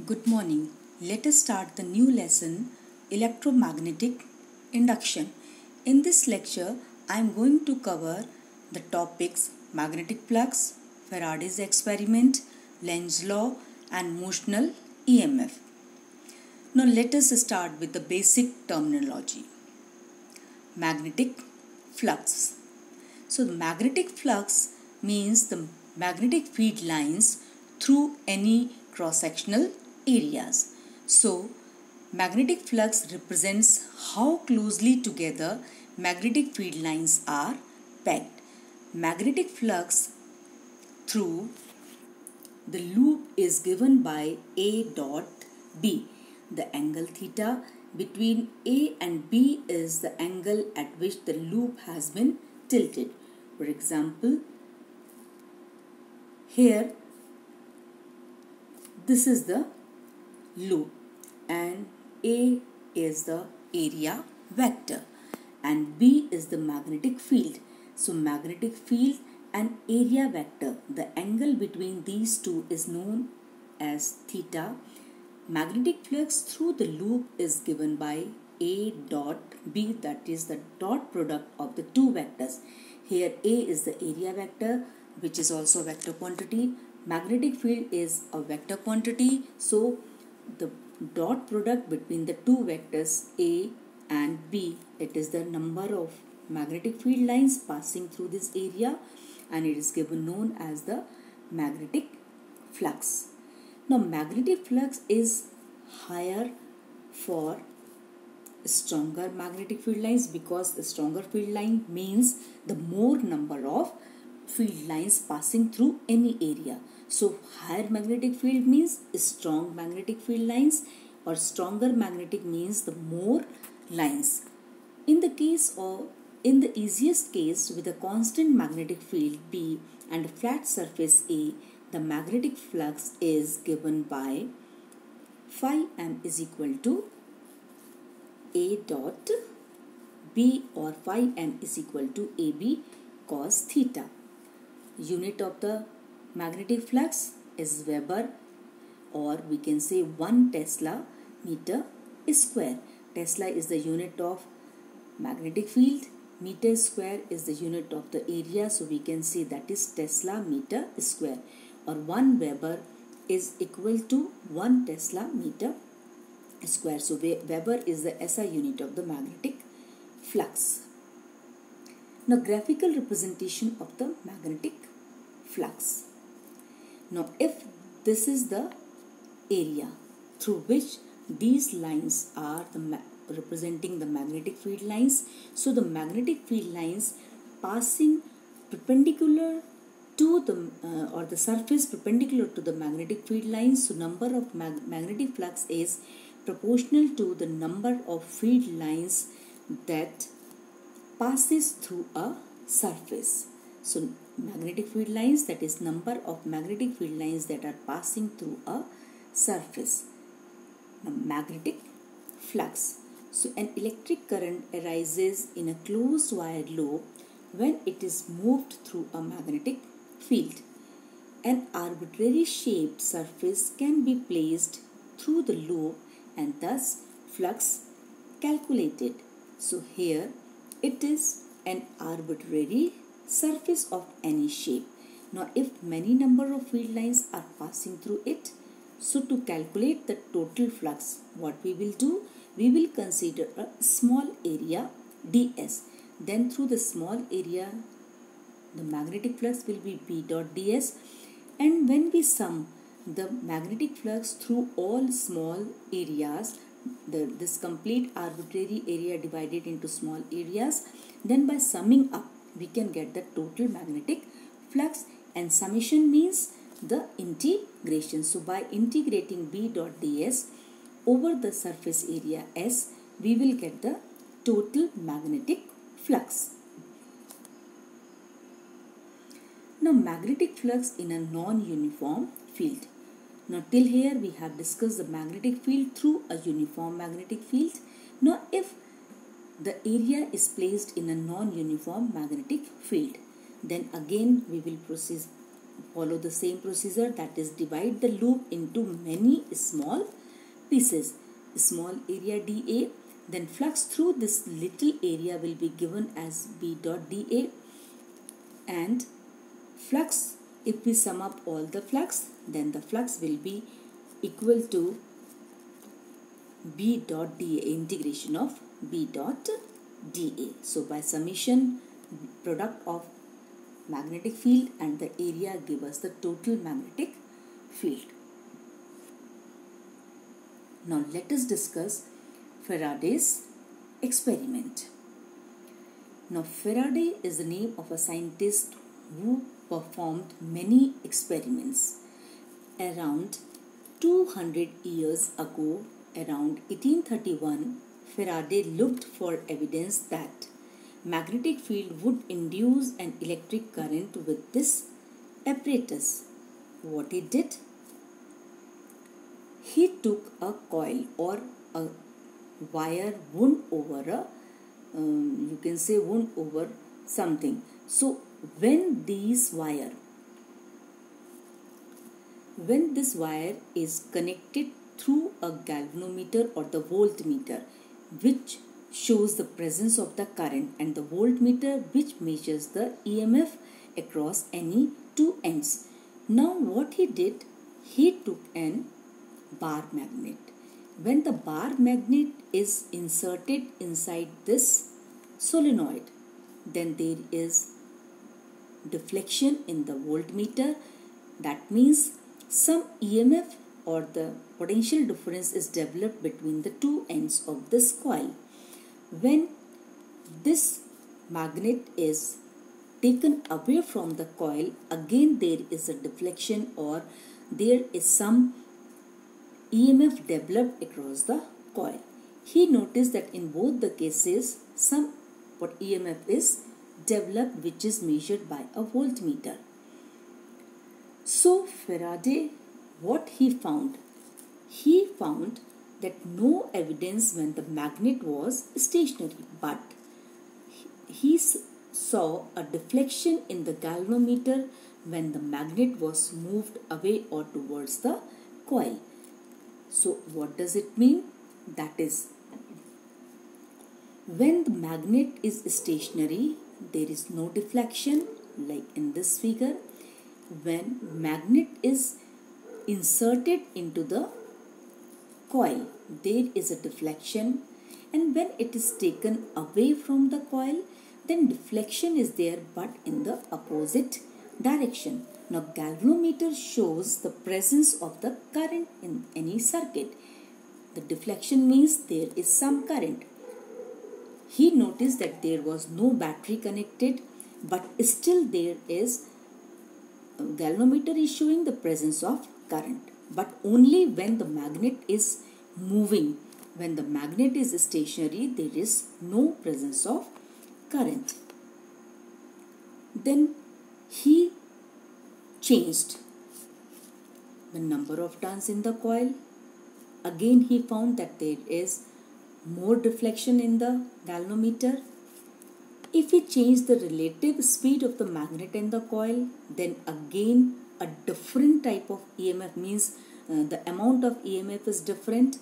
Good morning. Let us start the new lesson, Electromagnetic Induction. In this lecture, I am going to cover the topics magnetic flux, Faraday's experiment, Lenz's law and motional EMF. Now let us start with the basic terminology. Magnetic flux. So the magnetic flux means the magnetic field lines through any cross-sectional areas. So magnetic flux represents how closely together magnetic field lines are packed. Magnetic flux through the loop is given by A dot B. The angle theta between A and B is the angle at which the loop has been tilted. For example, here this is the loop and A is the area vector and B is the magnetic field. So magnetic field and area vector, the angle between these two is known as theta. Magnetic flux through the loop is given by A dot B, that is the dot product of the two vectors. Here A is the area vector, which is also a vector quantity. Magnetic field is a vector quantity, so the dot product between the two vectors A and B, it is the number of magnetic field lines passing through this area, and it is given known as the magnetic flux. Now magnetic flux is higher for stronger magnetic field lines, because the stronger field line means the more number of field lines passing through any area. So higher magnetic field means strong magnetic field lines, or stronger magnetic means the more lines. In the easiest case, with a constant magnetic field B and a flat surface A, the magnetic flux is given by phi m is equal to A dot B, or phi m is equal to AB cos theta. Unit of the magnetic flux is Weber, or we can say 1 Tesla meter square. Tesla is the unit of magnetic field, meter square is the unit of the area, so we can say that is Tesla meter square, or 1 Weber is equal to 1 Tesla meter square. So Weber is the SI unit of the magnetic flux. Now graphical representation of the magnetic flux. Now if this is the area through which these lines are representing the magnetic field lines, so the magnetic field lines passing perpendicular to the or the surface perpendicular to the magnetic field lines, so number of magnetic flux is proportional to the number of field lines that passes through a surface. So magnetic field lines, that is number of magnetic field lines that are passing through a surface. Now magnetic flux. So an electric current arises in a closed wire loop when it is moved through a magnetic field. An arbitrary shaped surface can be placed through the loop and thus flux calculated. So here it is an arbitrary surface of any shape. Now if many number of field lines are passing through it, so to calculate the total flux, what we will do? We will consider a small area ds. Then through the small area, the magnetic flux will be B dot ds. And when we sum the magnetic flux through all small areas, this complete arbitrary area divided into small areas, then by summing up, we can get the total magnetic flux, and summation means the integration. So by integrating B dot ds over the surface area S, we will get the total magnetic flux. Now magnetic flux in a non-uniform field. Now till here we have discussed the magnetic field through a uniform magnetic field. Now if the area is placed in a non-uniform magnetic field, then again we will follow the same procedure, that is divide the loop into many small pieces. Small area dA, then flux through this little area will be given as B dot dA, and flux, if we sum up all the flux, then the flux will be equal to B dot dA, integration of B dot dA. So by summation, product of magnetic field and the area give us the total magnetic field. Now let us discuss Faraday's experiment. Now Faraday is the name of a scientist who performed many experiments. Around 200 years ago, around 1831, Faraday looked for evidence that magnetic field would induce an electric current with this apparatus. What he did? He took a coil or a wire wound over a, you can say wound over something. So when this wire is connected through a galvanometer or the voltmeter, which shows the presence of the current, and the voltmeter which measures the EMF across any two ends. Now what he did, he took an bar magnet. When the bar magnet is inserted inside this solenoid, then there is deflection in the voltmeter. That means some EMF or the potential difference is developed between the two ends of this coil. When this magnet is taken away from the coil, again there is a deflection or there is some EMF developed across the coil. He noticed that in both the cases some EMF is developed which is measured by a voltmeter. So Faraday, what he found? He found that no evidence when the magnet was stationary, but he saw a deflection in the galvanometer when the magnet was moved away or towards the coil. So what does it mean? That is, when the magnet is stationary, there is no deflection, like in this figure. When magnet is inserted into the coil, there is a deflection, and when it is taken away from the coil, then deflection is there but in the opposite direction. Now galvanometer shows the presence of the current in any circuit. The deflection means there is some current. He noticed that there was no battery connected, but still there is, galvanometer is showing the presence of current, but only when the magnet is moving. When the magnet is stationary, there is no presence of current. Then he changed the number of turns in the coil. Again he found that there is more deflection in the galvanometer. If we change the relative speed of the magnet and the coil, then again a different type of EMF, means the amount of EMF is different.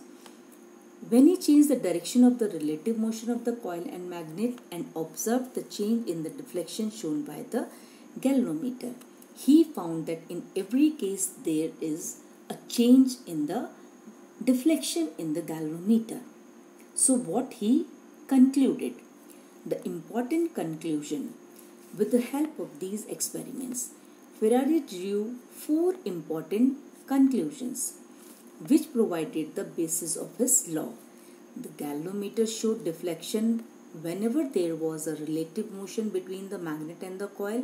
When he changed the direction of the relative motion of the coil and magnet and observed the change in the deflection shown by the galvanometer, he found that in every case there is a change in the deflection in the galvanometer. So what he concluded? The important conclusion: with the help of these experiments, Faraday drew 4 important conclusions which provided the basis of his law. The galvanometer showed deflection whenever there was a relative motion between the magnet and the coil.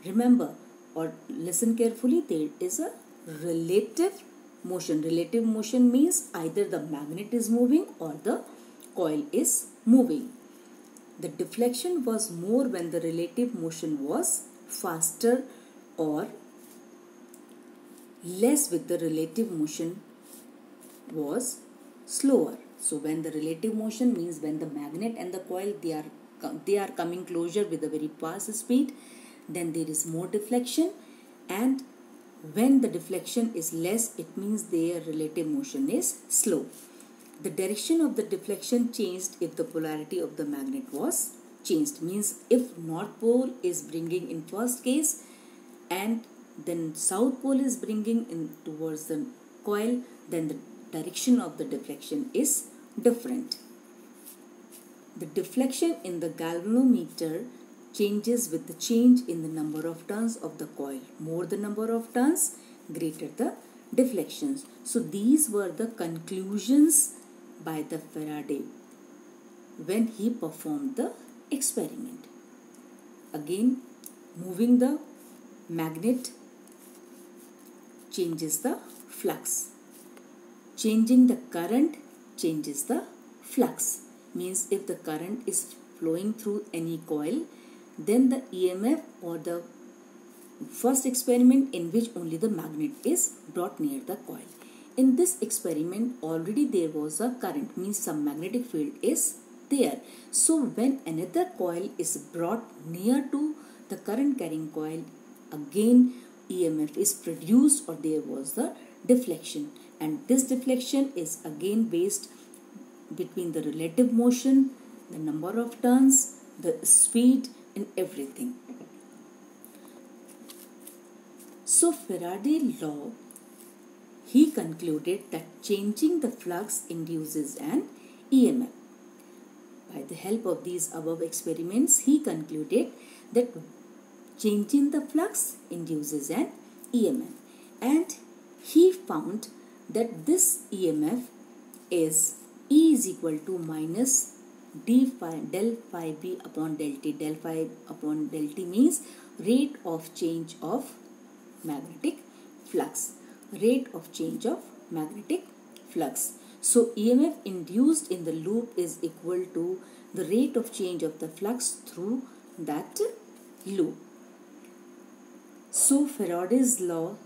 Remember or listen carefully, there is a relative motion. Relative motion means either the magnet is moving or the coil is moving. The deflection was more when the relative motion was faster or less with the relative motion was slower. So when the relative motion means when the magnet and the coil they are coming closer with a very fast speed, then there is more deflection, and when the deflection is less, it means their relative motion is slow. The direction of the deflection changed if the polarity of the magnet was changed. Means if north pole is bringing in first case and then south pole is bringing in towards the coil, then the direction of the deflection is different. The deflection in the galvanometer changes with the change in the number of turns of the coil. More the number of turns, greater the deflections. So these were the conclusions by the Faraday when he performed the experiment. Again, moving the magnet changes the flux. Changing the current changes the flux. Means if the current is flowing through any coil, then the EMF, or the first experiment in which only the magnet is brought near the coil. In this experiment already there was a current, means some magnetic field is there. So when another coil is brought near to the current carrying coil, again EMF is produced, or there was the deflection, and this deflection is again based between the relative motion, the number of turns, the speed and everything. So Faraday law, he concluded that changing the flux induces an EMF. By the help of these above experiments, he concluded that changing the flux induces an EMF, and he found that this EMF is E is equal to minus del phi b upon del t. Del phi upon del t means rate of change of magnetic flux. Rate of change of magnetic flux. So EMF induced in the loop is equal to the rate of change of the flux through that loop. So Faraday's law,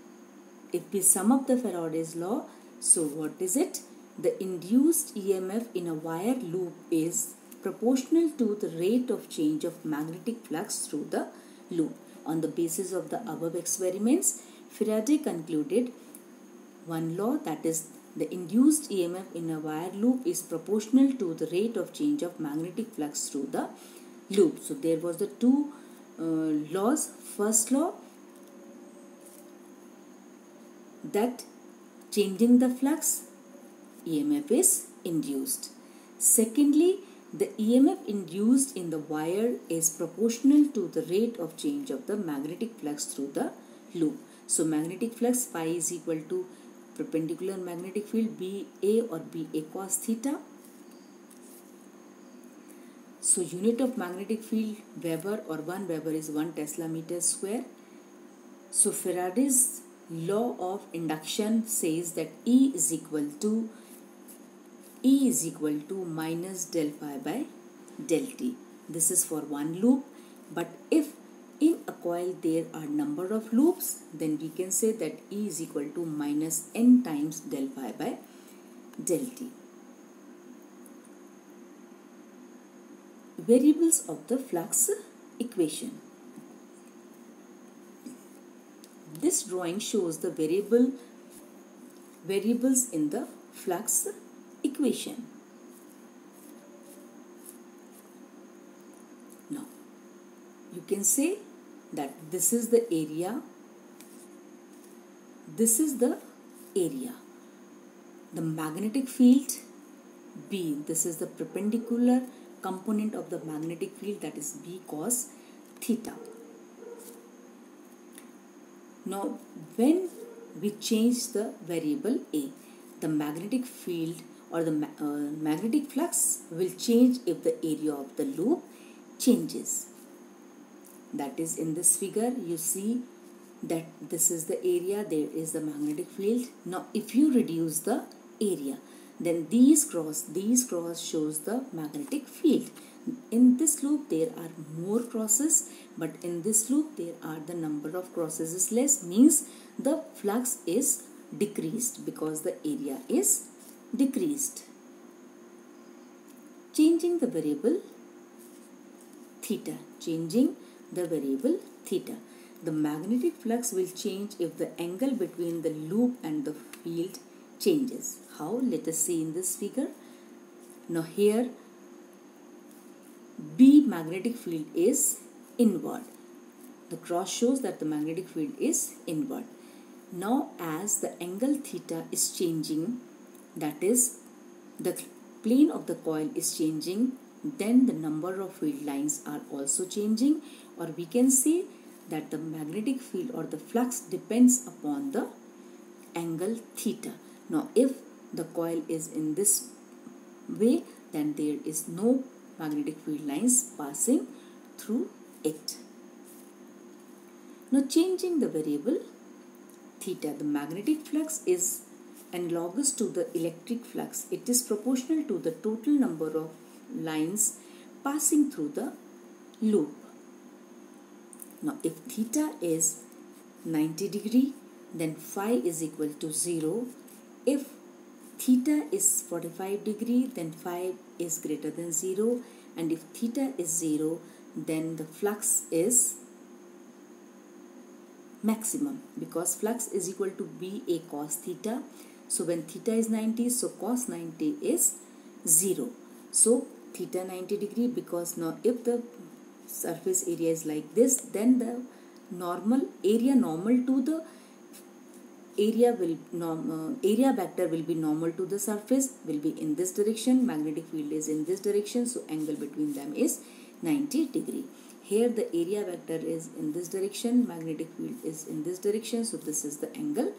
if we sum up the Faraday's law, so what is it? The induced EMF in a wire loop is proportional to the rate of change of magnetic flux through the loop. On the basis of the above experiments, Faraday concluded one law, that is, the induced EMF in a wire loop is proportional to the rate of change of magnetic flux through the loop. So there was the two laws. First law, that changing the flux, EMF is induced. Secondly, the EMF induced in the wire is proportional to the rate of change of the magnetic flux through the loop. So magnetic flux phi is equal to perpendicular magnetic field BA or BA cos theta. So unit of magnetic field Weber, or 1 Weber is 1 Tesla meter square. So Faraday's law of induction says that E is equal to minus del phi by del t. This is for one loop, but if in a coil there are number of loops, then we can say that E is equal to minus n times del phi by del t. Variables of the flux equation. This drawing shows the variables in the flux equation. Now, you can say that this is the area, this is the area. The magnetic field B, this is the perpendicular component of the magnetic field, that is B cos theta. Now, when we change the variable A, the magnetic field or the magnetic flux will change if the area of the loop changes. That is, in this figure you see that this is the area, there is the magnetic field. Now if you reduce the area, then these cross shows the magnetic field. In this loop there are more crosses, but in this loop there are the number of crosses is less, means the flux is decreased because the area is decreased. Changing the variable theta. the magnetic flux will change if the angle between the loop and the field changes. How? Let us see in this figure. Now here B magnetic field is inward. The cross shows that the magnetic field is inward. Now as the angle theta is changing, that is the plane of the coil is changing, then the number of field lines are also changing, or we can say that the magnetic field or the flux depends upon the angle theta. Now if the coil is in this way, then there is no magnetic field lines passing through it. Now changing the variable theta, the magnetic flux is analogous to the electric flux. It is proportional to the total number of lines passing through the loop. Now if theta is 90 degree, then phi is equal to 0. If theta is 45 degree, then phi is greater than 0, and if theta is 0, then the flux is maximum, because flux is equal to BA cos theta. So when theta is 90, so cos 90 is 0. So theta 90 degree, because now if the surface area is like this, then the normal to the area vector will be normal to the surface, will be in this direction, magnetic field is in this direction, so angle between them is 90 degree. Here the area vector is in this direction, magnetic field is in this direction, so this is the angle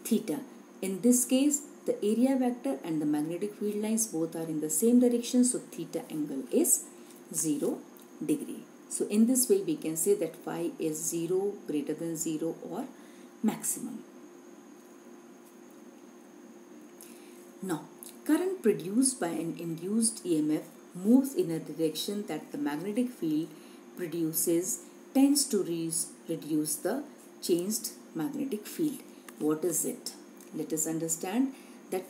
theta. In this case, the area vector and the magnetic field lines both are in the same direction, so theta angle is 0 degree. So in this way we can say that phi is 0, greater than 0, or maximum. Now, current produced by an induced EMF moves in a direction that the magnetic field produces tends to reduce the changed magnetic field. What is it? Let us understand that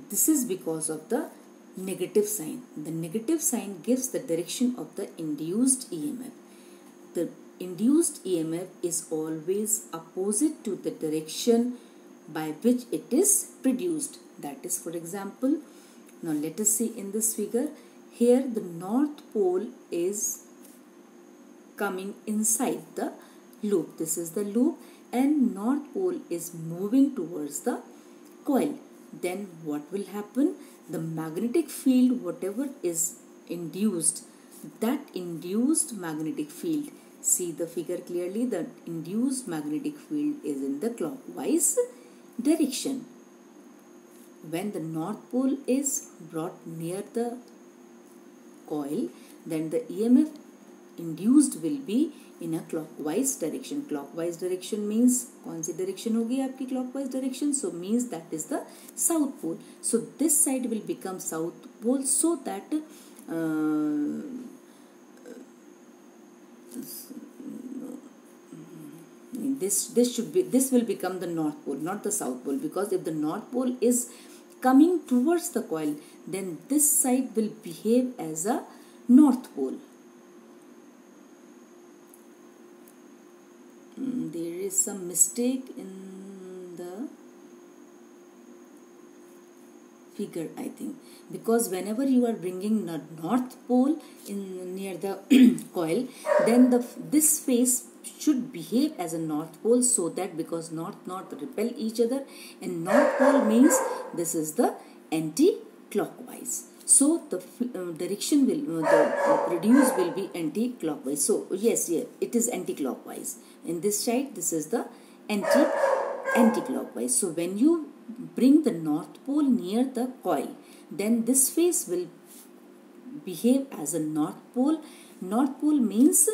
this is because of the negative sign. The negative sign gives the direction of the induced EMF. The induced EMF is always opposite to the direction by which it is produced. That is, for example, now let us see in this figure. Here the north pole is coming inside the loop. This is the loop, and north pole is moving towards the coil. Then what will happen? The magnetic field, whatever is induced, that induced magnetic field, see the figure clearly, the induced magnetic field is in the clockwise direction. When the north pole is brought near the coil, then the EMF induced will be in a clockwise direction. Clockwise direction means कौन सी direction होगी आपकी clockwise direction? So means that is the south pole. So this side will become south pole, so that this will become the north pole, not the south pole, because if the north pole is coming towards the coil, then this side will behave as a north pole. There is some mistake in the figure, I think, because whenever you are bringing the north pole in near the coil, then this face should behave as a north pole, so that because north repel each other, and north pole means this is the anti-clockwise. So the direction will the produced will be anti-clockwise. So yes, it is anti-clockwise. In this side, this is the anti-clockwise. So when you bring the north pole near the coil, then this face will behave as a north pole. North pole means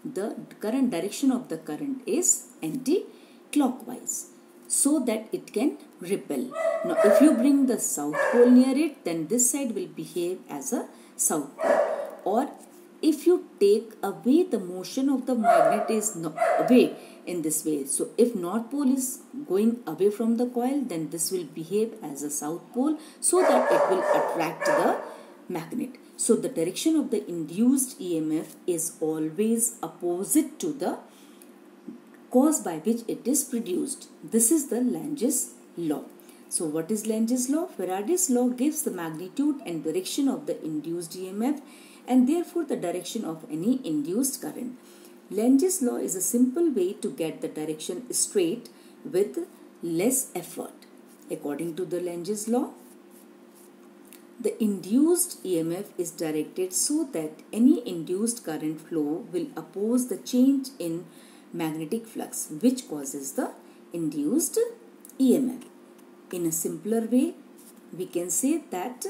the current direction of the current is anti-clockwise, so that it can repel. Now if you bring the south pole near it, then this side will behave as a south pole. Or if you take away the motion of the magnet is away in this way, so if north pole is going away from the coil, then this will behave as a south pole, so that it will attract the magnet. So the direction of the induced EMF is always opposite to the cause by which it is produced. This is the Lenge's law. So what is Lenge's law? Faraday's law gives the magnitude and direction of the induced EMF and therefore the direction of any induced current. Lenge's law is a simple way to get the direction straight with less effort. According to the Lenge's law, the induced EMF is directed so that any induced current flow will oppose the change in magnetic flux, which causes the induced EMF. In a simpler way, we can say that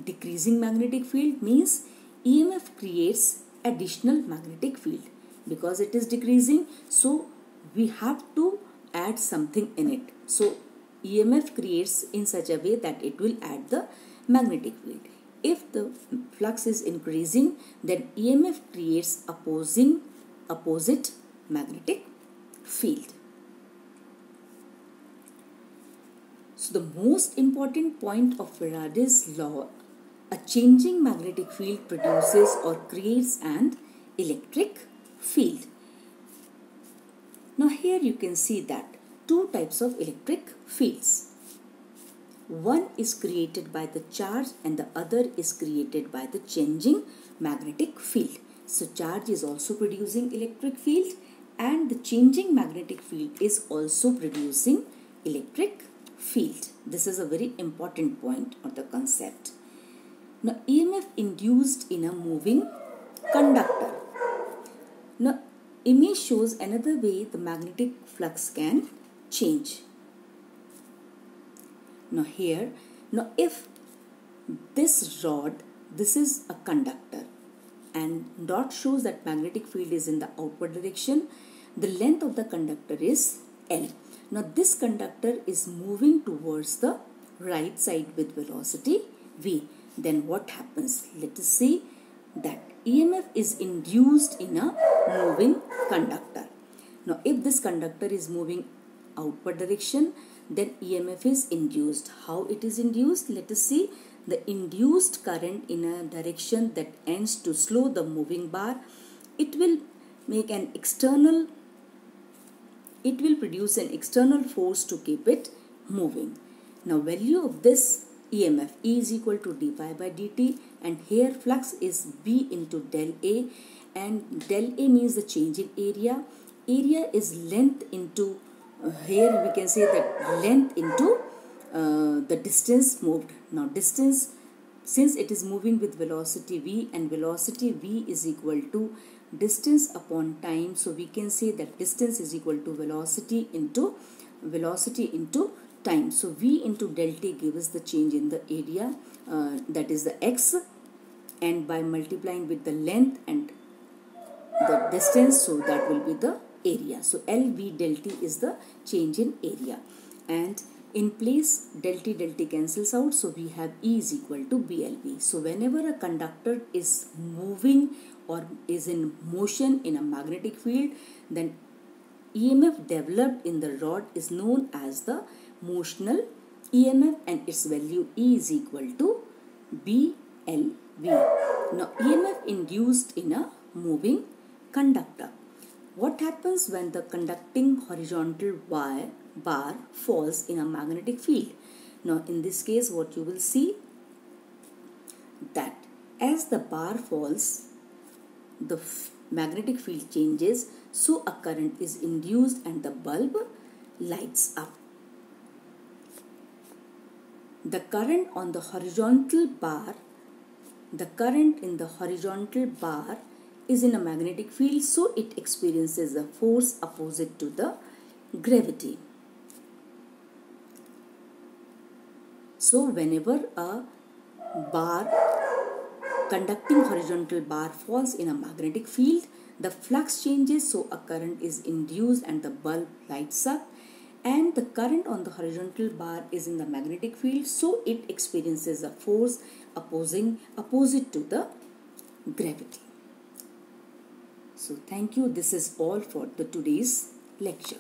decreasing magnetic field means EMF creates additional magnetic field. Because it is decreasing, so we have to add something in it. So EMF creates in such a way that it will add the magnetic field. If the flux is increasing, then EMF creates opposite magnetic field. So the most important point of Faraday's law, a changing magnetic field produces or creates an electric field. Now here you can see that two types of electric fields. One is created by the charge and the other is created by the changing magnetic field. So charge is also producing electric field and the changing magnetic field is also producing electric field. This is a very important point of the concept. Now EMF induced in a moving conductor. Now image shows another way the magnetic flux can change. Now here, if this rod, this is a conductor and dot shows that magnetic field is in the outward direction, the length of the conductor is L. Now this conductor is moving towards the right side with velocity V. Then what happens? Let us see that EMF is induced in a moving conductor. Now if this conductor is moving outward direction, then EMF is induced. How it is induced? Let us see. The induced current in a direction that ends to slow the moving bar, it will make an external, it will produce an external force to keep it moving. Now value of this EMF, E is equal to d pi by dt, and here flux is B into del A, and del A means the change in area. Area is length into, here we can say that length into the distance moved. Now distance, since it is moving with velocity V and velocity V is equal to distance upon time, so we can say that distance is equal to velocity into time. So V into del T gives the change in the area, that is the x, and by multiplying with the length and the distance, so that will be the area. So LV del T is the change in area, and in place del T cancels out, so we have E is equal to BLV. So whenever a conductor is moving or is in motion in a magnetic field, then EMF developed in the rod is known as the motional EMF, and its value E is equal to BLV. Now EMF induced in a moving conductor. What happens when the conducting horizontal bar falls in a magnetic field? Now in this case what you will see that as the bar falls, the magnetic field changes, so a current is induced and the bulb lights up. The current on the horizontal bar, the current in the horizontal bar is in a magnetic field, so it experiences a force opposite to the gravity. So whenever a conducting horizontal bar falls in a magnetic field, the flux changes, so a current is induced and the bulb lights up, and the current on the horizontal bar is in the magnetic field, so it experiences a force opposite to the gravity. So thank you. This is all for the today's lecture.